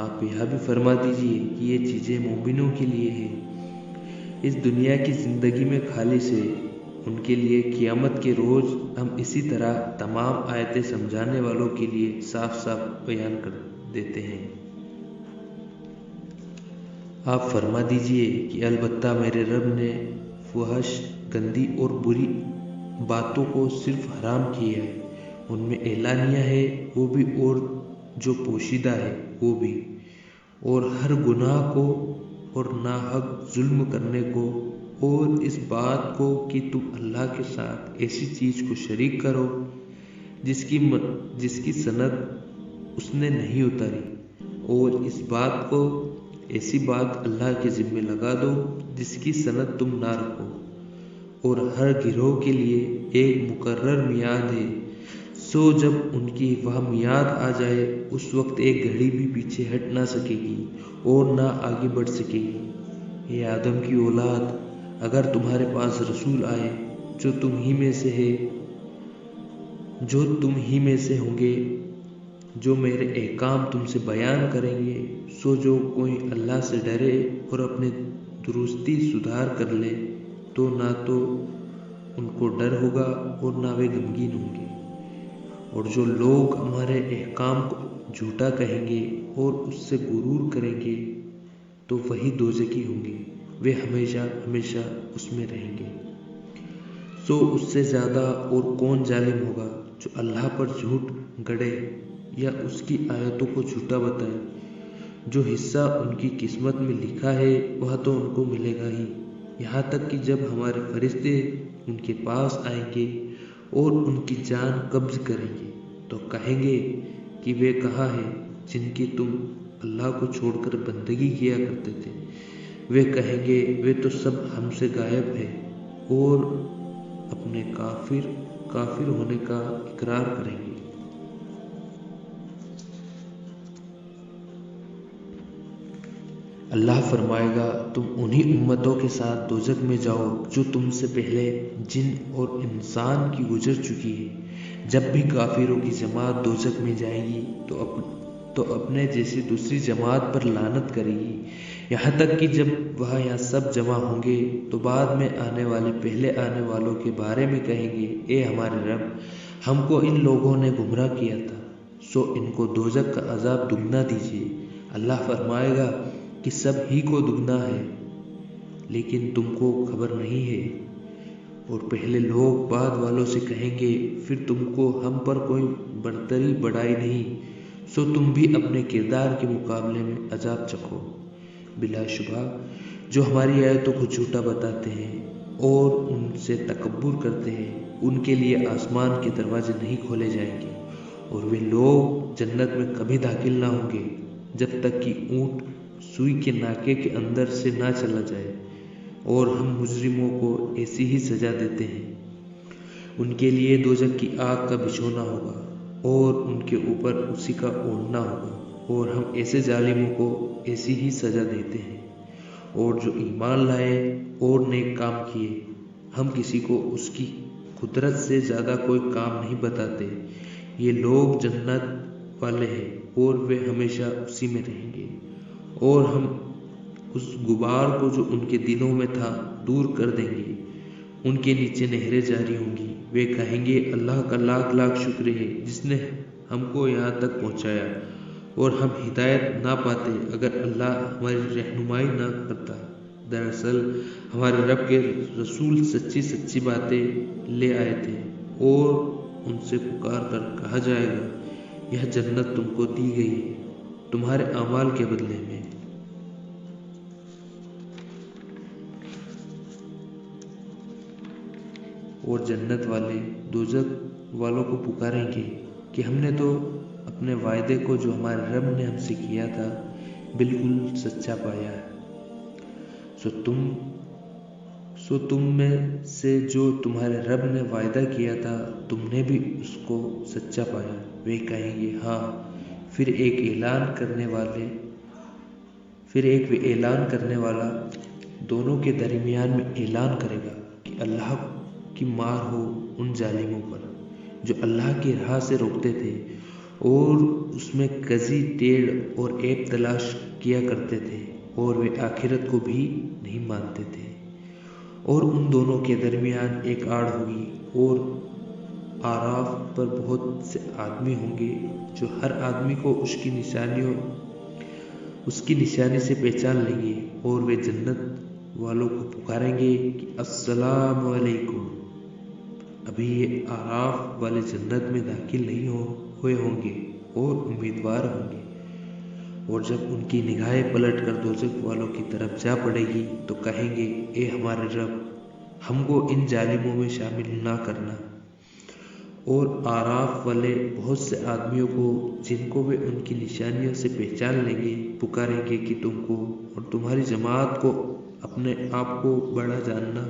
آپ یہ بھی فرما دیجئے کہ یہ چیزیں مومنوں کے لیے ہیں، اس دنیا کی زندگی میں خالص ہے، ان کے لیے قیامت کے روز ہم اسی طرح تمام آیتیں سمجھانے والوں کے لیے صاف صاف بیان کر دیتے ہیں۔ آپ فرما دیجئے کہ البتہ میرے رب نے فحش، گندی اور بری باتوں کو صرف حرام کیا ہے، ان میں اعلانیہ ہے وہ بھی اور جو پوشیدہ ہے وہ بھی، اور ہر گناہ کو اور ناحق ظلم کرنے کو، اور اس بات کو کہ تم اللہ کے ساتھ ایسی چیز کو شریک کرو جس کی سند اس نے نہیں اتاری، اور اس بات کو ایسی بات اللہ کے ذمے لگا دو جس کی سند تم نہ رکھو، اور ہر گروہ کے لیے ایک مقرر میعاد ہے، سو جب ان کی وہ میعاد آ جائے اس وقت ایک گھڑی بھی پیچھے ہٹ نہ سکے گی اور نہ آگے بڑھ سکے گی۔ اے آدم کی اولاد، اگر تمہارے پاس رسول آئے جو تم ہی میں سے ہوں گے، جو میرے احکام تم سے بیان کریں گے، سو جو کوئی اللہ سے ڈرے اور اپنے درستی سدھار کر لے تو نہ تو ان کو ڈر ہوگا اور نہ وہ غمگین ہوں گے، اور جو لوگ ہمارے احکام کو جھوٹا کہیں گے اور اس سے غرور کریں گے تو وہی دوزخی ہوں گے، وہ ہمیشہ ہمیشہ اس میں رہیں گے۔ سو اس سے زیادہ اور کون ظالم ہوگا جو اللہ پر جھوٹ گڑے یا اس کی آیتوں کو جھوٹا بتائے۔ جو حصہ ان کی قسمت میں لکھا ہے وہ تو ان کو ملے گا ہی، یہاں تک کہ جب ہمارے فرشتے ان کے پاس آئیں گے اور ان کی جان قبض کریں گے تو کہیں گے کہ وہ کہاں ہے جن کی تم اللہ کو چھوڑ کر بندگی کیا کرتے تھے؟ وہ کہیں گے وہ تو سب ہم سے غائب ہے، اور اپنے کافر ہونے کا اقرار کریں گے۔ اللہ فرمائے گا تم انہی امتوں کے ساتھ دوزخ میں جاؤ جو تم سے پہلے جن اور انسان کی گزر چکی ہے۔ جب بھی کافروں کی جماعت دوزخ میں جائے گی تو اپنے جیسی دوسری جماعت پر لعنت کرے گی، یہاں تک کہ جب وہاں یہاں سب جمع ہوں گے تو بعد میں آنے والے پہلے آنے والوں کے بارے میں کہیں گے، اے ہمارے رب، ہم کو ان لوگوں نے گمراہ کیا تھا، سو ان کو دوزخ کا عذاب دگنا دیجیے۔ اللہ فرمائے گا کہ سب ہی کو دگنا ہے، لیکن تم کو خبر نہیں ہے۔ اور پہلے لوگ بعد والوں سے کہیں گے، پھر تم کو ہم پر کوئی برتری بڑائی نہیں، سو تم بھی اپنے کردار کے مقابلے میں عذاب چکھو۔ بلا شبہ جو ہماری آیتوں کو جھوٹا بتاتے ہیں اور ان سے تکبر کرتے ہیں، ان کے لیے آسمان کے دروازے نہیں کھولے جائیں گے، اور وہ لوگ جنت میں کبھی داخل نہ ہوں گے جب تک کہ اونٹ سوئی کے ناکے کے اندر سے نہ چلا جائے، اور ہم مجرموں کو ایسی ہی سزا دیتے ہیں۔ ان کے لیے دوزخ کی آگ کا بچھونا ہوگا اور ان کے اوپر اسی کا اوڑھنا ہوگا، اور ہم ایسے ظالموں کو ایسی ہی سزا دیتے ہیں۔ اور جو ایمان لائے اور نیک کام کیے، ہم کسی کو اس کی قدرت سے زیادہ کوئی کام نہیں بتاتے، یہ لوگ جنت والے ہیں اور وہ ہمیشہ اسی میں رہیں گے، اور ہم اس غبار کو جو ان کے دلوں میں تھا دور کر دیں گے، ان کے نیچے نہریں جاری ہوں گی، وہ کہیں گے اللہ کا لاکھ لاکھ شکر ہے جس نے ہم کو یہاں تک پہنچایا، اور ہم ہدایت نہ پاتے اگر اللہ ہماری رہنمائی نہ کرتا۔ دراصل ہمارے رب کے رسول سچی باتیں لے آئے تھے، اور ان سے پکار کر کہا جائے گا، یہ جنت تم کو دی گئی ہے تمہارے اعمال کے بدلے میں۔ اور جنت والے دوزخ والوں کو پکاریں گے کہ ہم نے تو اپنے وعدے کو جو ہمارے رب نے ہم سے کیا تھا بالکل سچا پایا ہے، سو تم میں سے جو تمہارے رب نے وعدہ کیا تھا تم نے بھی اس کو سچا پایا۔ وہ کہیں گے ہاں، پھر ایک اعلان کرنے والا دونوں کے درمیان میں اعلان کرے گا کہ اللہ کی مار ہو ان ظالموں پر جو اللہ کی راہ سے روکتے تھے اور اس میں کزی ٹیڑھ اور عیب تلاش کیا کرتے تھے، اور وہ آخرت کو بھی نہیں مانتے تھے۔ اور ان دونوں کے درمیان ایک آڑ ہوگی، اور آراف پر بہت سے آدمی ہوں گے جو ہر آدمی کو اس کی نشانی سے پہچان لیں گے، اور وہ جنت والوں کو پکاریں گے کہ السلام علیکم۔ ابھی یہ آراف والے جنت میں داخل نہیں ہوئے ہوں گے اور امیدوار ہوں گے، اور جب ان کی نگاہیں پلٹ کر دوزخ والوں کی طرف جا پڑے گی تو کہیں گے، اے ہمارے رب، ہم کو ان ظالموں میں شامل نہ کرنا۔ اور آراف والے بہت سے آدمیوں کو جن کو وہ ان کی نشانیوں سے پہچان لیں گے پکاریں گے کہ تم کو اور تمہاری جماعت کو اپنے آپ کو بڑا جاننا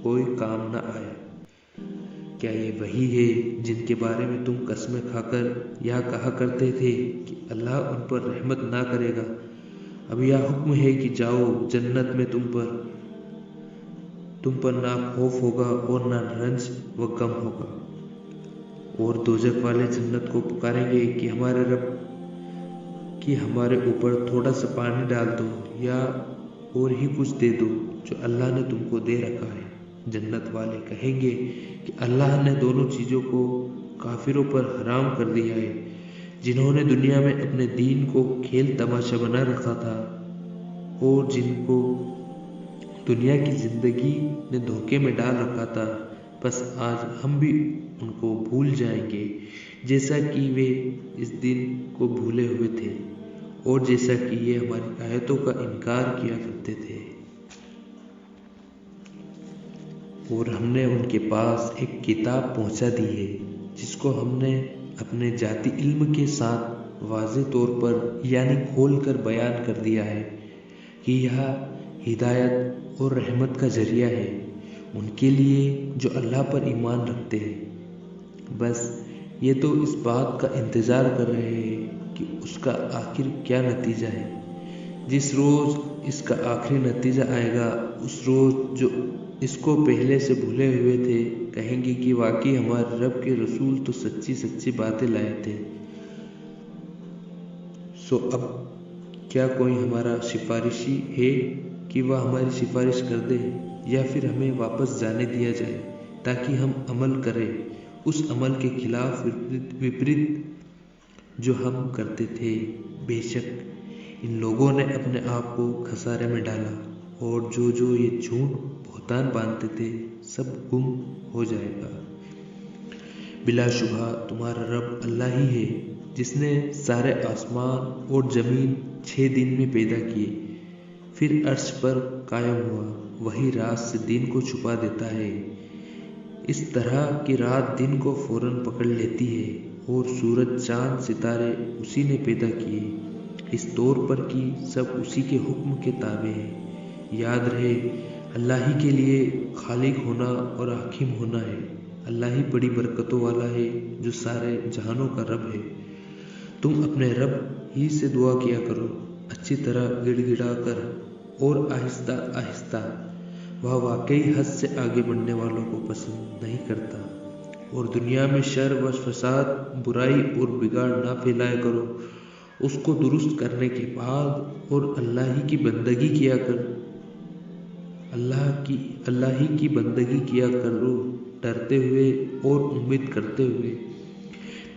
کوئی کام نہ آیا۔ کیا یہ وہی ہے جن کے بارے میں تم قسمیں کھا کر یا کہا کرتے تھے کہ اللہ ان پر رحمت نہ کرے گا؟ اب یہ حکم ہے کہ جاؤ، جنت میں تم پر نہ خوف ہوگا اور نہ رنج و غم ہوگا۔ اور دوزخ والے جنت کو پکاریں گے کہ ہمارے رب، کہ ہمارے اوپر تھوڑا سا پانی ڈال دو یا اور ہی کچھ دے دو جو اللہ نے تم کو دے رکھا ہے۔ جنت والے کہیں گے کہ اللہ نے دونوں چیزوں کو کافروں پر حرام کر دیا ہے، جنہوں نے دنیا میں اپنے دین کو کھیل تماشا بنا رکھا تھا اور جن کو دنیا کی زندگی نے دھوکے میں ڈال رکھا تھا، بس آج ہم بھی ان کو بھول جائیں گے جیسا کہ وہ اس دن کو بھولے ہوئے تھے اور جیسا کہ یہ ہماری آیتوں کا انکار کیا کرتے تھے۔ اور ہم نے ان کے پاس ایک کتاب پہنچا دی ہے جس کو ہم نے اپنے ذاتی علم کے ساتھ واضح طور پر یعنی کھول کر بیان کر دیا ہے کہ یہ ہدایت اور رحمت کا ذریعہ ہے ان کے لیے جو اللہ پر ایمان رکھتے ہیں۔ بس یہ تو اس بات کا انتظار کر رہے ہیں کہ اس کا آخر کیا نتیجہ ہے۔ جس روز اس کا آخری نتیجہ آئے گا اس روز جو اس کو پہلے سے بھولے ہوئے تھے کہیں گے کہ واقعی ہمارے رب کے رسول تو سچی سچی باتیں لائے تھے۔ سو اب کیا کوئی ہمارا سفارشی ہے کہ وہ ہماری سفارش کر دے یا پھر ہمیں واپس جانے دیا جائے تاکہ ہم عمل کریں اس عمل کے خلاف وپریت جو ہم کرتے تھے۔ بے شک ان لوگوں نے اپنے آپ کو خسارے میں ڈالا اور جو یہ جھوٹ بہتان باندھتے تھے سب گم ہو جائے گا۔ بلا شبہ تمہارا رب اللہ ہی ہے جس نے سارے آسمان اور زمین 6 دن میں پیدا کیے پھر عرش پر قائم ہوا۔ وہی رات سے دن کو چھپا دیتا ہے اس طرح کہ رات دن کو فوراً پکڑ لیتی ہے اور سورج چاند ستارے اسی نے پیدا کیے اس طور پر کہ سب اسی کے حکم کے تابع ہیں۔ یاد رہے اللہ ہی کے لیے خالق ہونا اور حاکم ہونا ہے۔ اللہ ہی بڑی برکتوں والا ہے جو سارے جہانوں کا رب ہے۔ تم اپنے رب ہی سے دعا کیا کرو اچھی طرح گڑ گڑا کر اور آہستہ آہستہ۔ وہ واقعی حد سے آگے بڑھنے والوں کو پسند نہیں کرتا۔ اور دنیا میں شر و فساد برائی اور بگاڑ نہ پھیلایا کرو اس کو درست کرنے کے بعد اور اللہ ہی کی بندگی کیا کر اللہ ہی کی بندگی کیا کرو ڈرتے ہوئے اور امید کرتے ہوئے۔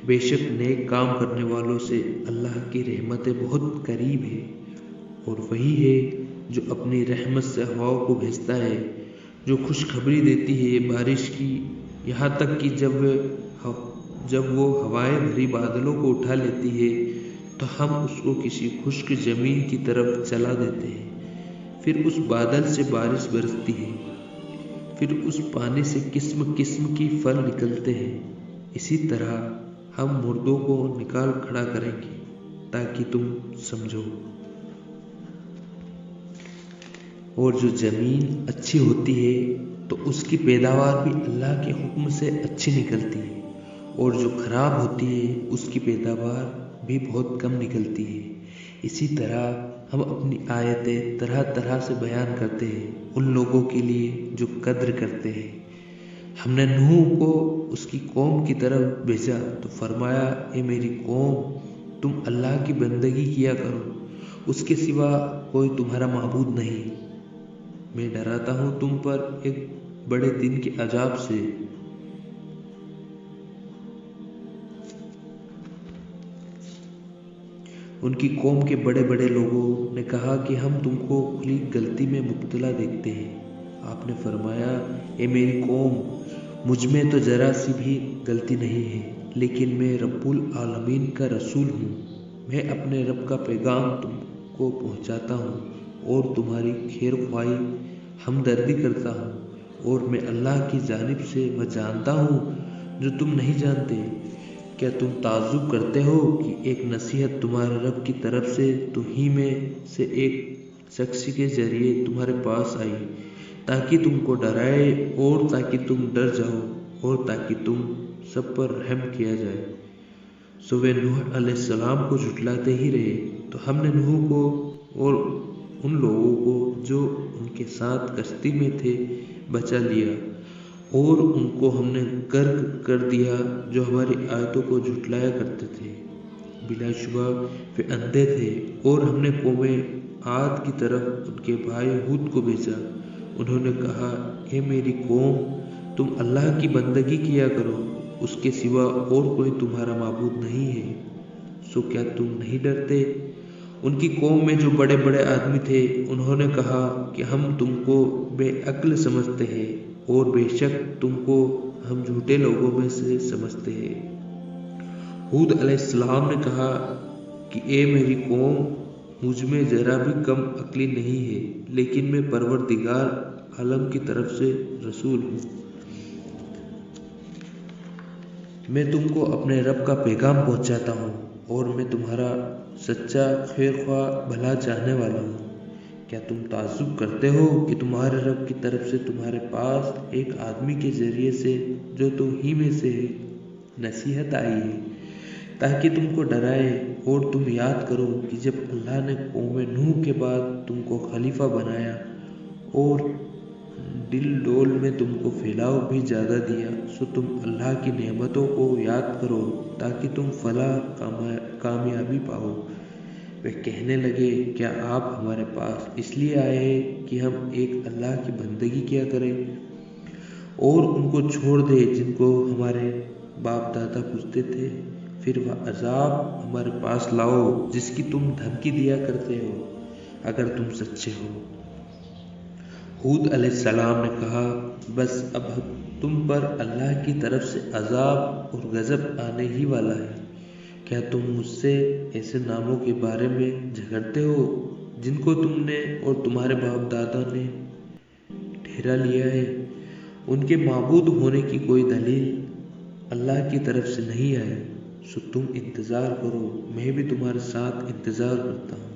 بے شک نیک کام کرنے والوں سے اللہ کی رحمتیں بہت قریب ہے اور وہی ہے جو اپنی رحمت سے ہواؤں کو بھیجتا ہے جو خوشخبری دیتی ہے بارش کی یہاں تک کہ جب وہ ہوائیں بھری بادلوں کو اٹھا لیتی ہے تو ہم اس کو کسی خشک زمین کی طرف چلا دیتے ہیں پھر اس بادل سے بارش برستی ہے پھر اس پانی سے قسم قسم کی پھل نکلتے ہیں۔ اسی طرح ہم مردوں کو نکال کھڑا کریں گے تاکہ تم سمجھو۔ اور جو زمین اچھی ہوتی ہے تو اس کی پیداوار بھی اللہ کے حکم سے اچھی نکلتی ہے اور جو خراب ہوتی ہے اس کی پیداوار بھی بہت کم نکلتی ہے۔ اسی طرح ہم اپنی آیتیں طرح طرح سے بیان کرتے ہیں ان لوگوں کے لیے جو قدر کرتے ہیں۔ ہم نے نوح کو اس کی قوم کی طرف بھیجا تو فرمایا اے میری قوم تم اللہ کی بندگی کیا کرو اس کے سوا کوئی تمہارا معبود نہیں۔ میں ڈراتا ہوں تم پر ایک بڑے دن کے عذاب سے۔ ان کی قوم کے بڑے بڑے لوگوں نے کہا کہ ہم تم کو کھلی غلطی میں مبتلا دیکھتے ہیں۔ آپ نے فرمایا اے میری قوم مجھ میں تو ذرا سی بھی غلطی نہیں ہے لیکن میں رب العالمین کا رسول ہوں۔ میں اپنے رب کا پیغام تم کو پہنچاتا ہوں اور تمہاری خیر خواہی ہمدردی کرتا ہوں اور میں اللہ کی جانب سے وہ جانتا ہوں جو تم نہیں جانتے۔ کیا تم تعجب کرتے ہو کہ ایک نصیحت تمہارے رب کی طرف سے تو ہی میں سے ایک شخص کے ذریعے تمہارے پاس آئی تاکہ تم کو ڈرائے اور تاکہ تم ڈر جاؤ اور تاکہ تم سب پر رحم کیا جائے۔ سو وہ نوح علیہ السلام کو جھٹلاتے ہی رہے تو ہم نے نوح کو اور ان لوگوں کو جو ان کے ساتھ کشتی میں تھے بچا لیا اور ان کو ہم نے غرق کر دیا جو ہماری آیتوں کو جھٹلایا کرتے تھے۔ بلا شبہ وہ اندھے تھے اور ہم نے قوم عاد کی طرف ان کے بھائی ہود کو بھیجا۔ انہوں نے کہا اے میری قوم تم اللہ کی بندگی کیا کرو اس کے سوا اور کوئی تمہارا معبود نہیں ہے۔ سو کیا تم نہیں ڈرتے؟ ان کی قوم میں جو بڑے بڑے آدمی تھے انہوں نے کہا کہ ہم تم کو بے عقل سمجھتے ہیں اور بے شک تم کو ہم جھوٹے لوگوں میں سے سمجھتے ہیں۔ ہود علیہ السلام نے کہا کہ اے میری قوم مجھ میں ذرا بھی کم عقلی نہیں ہے لیکن میں پروردگار عالم کی طرف سے رسول ہوں۔ میں تم کو اپنے رب کا پیغام پہنچاتا ہوں اور میں تمہارا سچا خیر خواہ بھلا چاہنے والا ہوں۔ کیا تم تعجب کرتے ہو کہ تمہارے رب کی طرف سے تمہارے پاس ایک آدمی کے ذریعے سے جو تم ہی میں سے ہے نصیحت آئی ہے تاکہ تم کو ڈرائے؟ اور تم یاد کرو کہ جب اللہ نے قوم نوح کے بعد تم کو خلیفہ بنایا اور ڈل ڈول میں تم کو پھیلاؤ بھی زیادہ دیا، سو تم اللہ کی نعمتوں کو یاد کرو تاکہ تم فلاح کامیابی پاؤ۔ وہ کہنے لگے، کیا آپ ہمارے پاس اس لیے آئے ہیں کہ ہم ایک اللہ کی بندگی کیا کریں اور ان کو چھوڑ دیں جن کو ہمارے باپ دادا پوجتے تھے؟ پھر وہ عذاب ہمارے پاس لاؤ جس کی تم دھمکی دیا کرتے ہو اگر تم سچے ہو۔ ہود علیہ السلام نے کہا، بس اب تم پر اللہ کی طرف سے عذاب اور غضب آنے ہی والا ہے۔ کیا تم مجھ سے ایسے ناموں کے بارے میں جھگڑتے ہو جن کو تم نے اور تمہارے باپ دادا نے ٹھہرا لیا ہے؟ ان کے معبود ہونے کی کوئی دلیل اللہ کی طرف سے نہیں آئی، سو تم انتظار کرو، میں بھی تمہارے ساتھ انتظار کرتا ہوں۔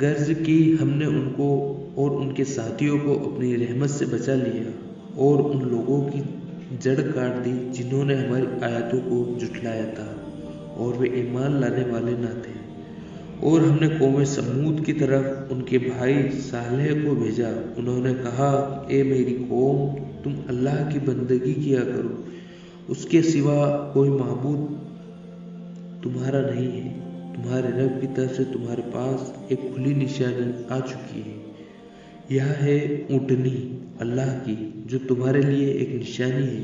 غرض کی ہم نے ان کو اور ان کے ساتھیوں کو اپنی رحمت سے بچا لیا اور ان لوگوں کی جڑ کاٹ دی جنہوں نے ہماری آیتوں کو جھٹلایا تھا اور وہ ایمان لانے والے نہ تھے۔ اور ہم نے قوم سمود کی طرف ان کے بھائی صالح کو بھیجا، انہوں نے کہا، اے میری قوم، تم اللہ کی بندگی کیا کرو، اس کے سوا کوئی معبود تمہارا نہیں ہے۔ تمہارے رب کی طرف سے تمہارے پاس ایک کھلی نشانی آ چکی ہے، یہ ہے اونٹنی اللہ کی جو تمہارے لیے ایک نشانی ہے،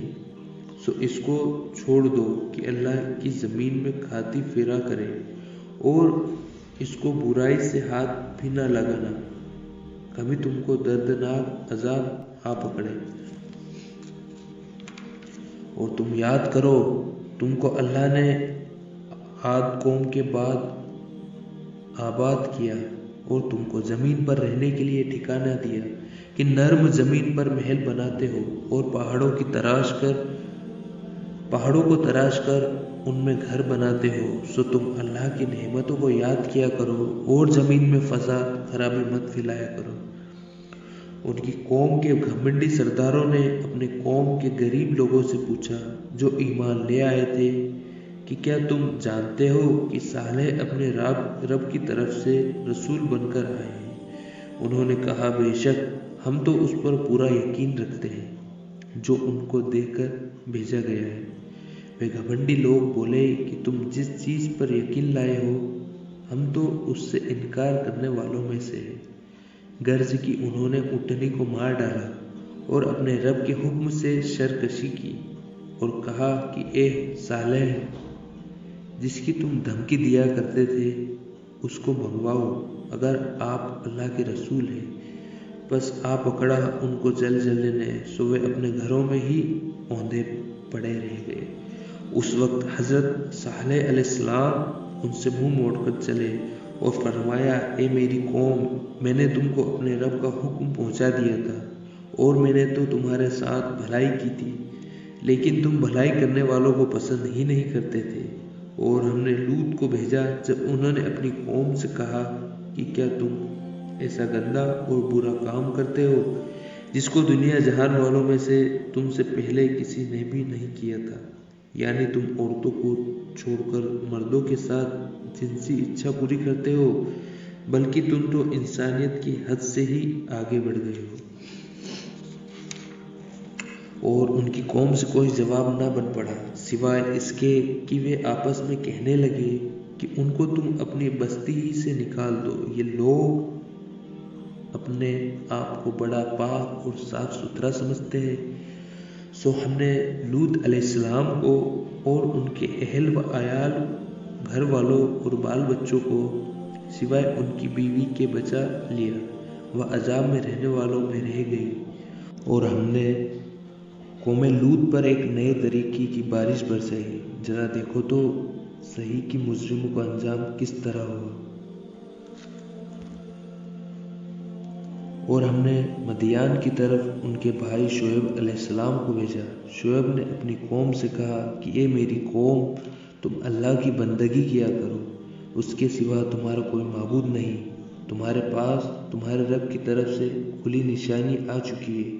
سو اس کو چھوڑ دو کہ اللہ کی زمین میں کھاتی پھرا کرے اور اس کو برائی سے ہاتھ بھی نہ لگانا، کبھی تم کو دردناک عذاب آ پکڑے۔ اور تم یاد کرو، تم کو اللہ نے عاد قوم کے بعد آباد کیا اور تم کو زمین پر رہنے کے لیے ٹھکانہ دیا کہ نرم زمین پر محل بناتے ہو اور پہاڑوں کو تراش کر ان میں گھر بناتے ہو، سو تم اللہ کی نعمتوں کو یاد کیا کرو اور زمین میں فساد خرابی مت پھیلایا کرو۔ ان کی قوم کے گھمنڈی سرداروں نے اپنے قوم کے غریب لوگوں سے پوچھا جو ایمان لے آئے تھے کہ کیا تم جانتے ہو کہ صالح اپنے رب کی طرف سے رسول بن کر آئے ہیں؟ انہوں نے کہا، بے شک ہم تو اس پر پورا یقین رکھتے ہیں جو ان کو دے کر بھیجا گیا ہے۔ وہ گھمنڈی لوگ بولے کہ تم جس چیز پر یقین لائے ہو ہم تو اس سے انکار کرنے والوں میں سے ہیں۔ غرض کی انہوں نے اونٹنی کو مار ڈالا اور اپنے رب کے حکم سے سرکشی کی اور کہا کہ اے صالح، جس کی تم دھمکی دیا کرتے تھے اس کو بھگواؤ اگر آپ اللہ کے رسول ہیں۔ بس آ پکڑا ان کو زلزلے نے، سو وہ اپنے گھروں میں ہی اوندھے پڑے رہ گئے۔ اس وقت حضرت صالح علیہ السلام ان سے منہ موڑ کر چلے اور فرمایا، اے میری قوم، میں نے تم کو اپنے رب کا حکم پہنچا دیا تھا اور میں نے تو تمہارے ساتھ بھلائی کی تھی، لیکن تم بھلائی کرنے والوں کو پسند ہی نہیں کرتے تھے۔ اور ہم نے لوط کو بھیجا جب انہوں نے اپنی قوم سے کہا کہ کیا تم ایسا گندا اور برا کام کرتے ہو جس کو دنیا جہان والوں میں سے تم سے پہلے کسی نے بھی نہیں کیا تھا، یعنی تم عورتوں کو چھوڑ کر مردوں کے ساتھ جنسی اچھا پوری کرتے ہو، بلکہ تم تو انسانیت کی حد سے ہی آگے بڑھ گئے ہو۔ اور ان کی قوم سے کوئی جواب نہ بن پڑا سوائے اس کے کہ وہ آپس میں کہنے لگے کہ ان کو تم اپنی بستی ہی سے نکال دو، یہ لوگ اپنے آپ کو بڑا پاک اور صاف ستھرا سمجھتے ہیں۔ سو ہم نے لوط علیہ السلام کو اور ان کے اہل و عیال، گھر والوں اور بال بچوں کو سوائے ان کی بیوی کے بچا لیا، وہ عذاب میں رہنے والوں میں رہ گئی۔ اور ہم نے قوم لوط پر ایک نئے طریقے کی بارش برسائی، ذرا دیکھو تو صحیح کہ مجرموں کا انجام کس طرح ہوا۔ اور ہم نے مدیان کی طرف ان کے بھائی شعیب علیہ السلام کو بھیجا۔ شعیب نے اپنی قوم سے کہا کہ اے میری قوم، تم اللہ کی بندگی کیا کرو، اس کے سوا تمہارا کوئی معبود نہیں۔ تمہارے پاس تمہارے رب کی طرف سے کھلی نشانی آ چکی ہے،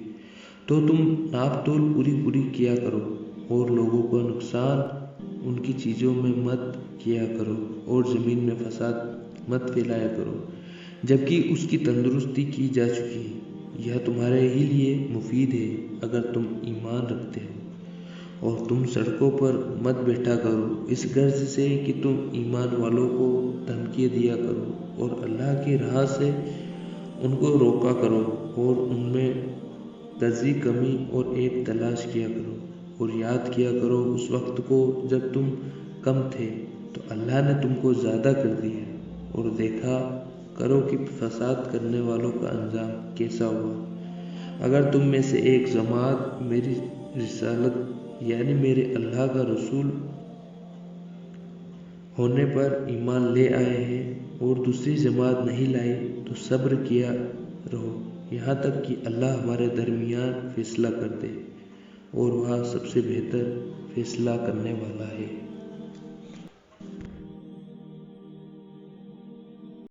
تو تم ناپ تول پوری کیا کرو، اور لوگوں کو نقصان ان کی چیزوں میں مت کیا کرو، اور زمین میں فساد مت پھیلایا کرو، جبکہ اس کی تندرستی کی جا چکی ہے۔ یہ تمہارے ہی لیے مفید ہے اگر تم ایمان رکھتے ہو۔ اور تم سڑکوں پر مت بیٹھا کرو اس غرض سے کہ تم ایمان والوں کو دھمکی دیا کرو، اور اللہ کی راہ سے ان کو روکا کرو، اور ان میں تجزی کمی اور عیب تلاش کیا کرو، اور یاد کیا کرو اس وقت کو جب تم کم تھے تو اللہ نے تم کو زیادہ کر دیا، اور دیکھا کرو کہ فساد کرنے والوں کا انجام کیسا ہوا۔ اگر تم میں سے ایک جماعت میری رسالت یعنی میرے اللہ کا رسول ہونے پر ایمان لے آئے ہیں اور دوسری جماعت نہیں لائی تو صبر کیا رہو یہاں تک کہ اللہ ہمارے درمیان فیصلہ کر دے، اور وہ سب سے بہتر فیصلہ کرنے والا ہے۔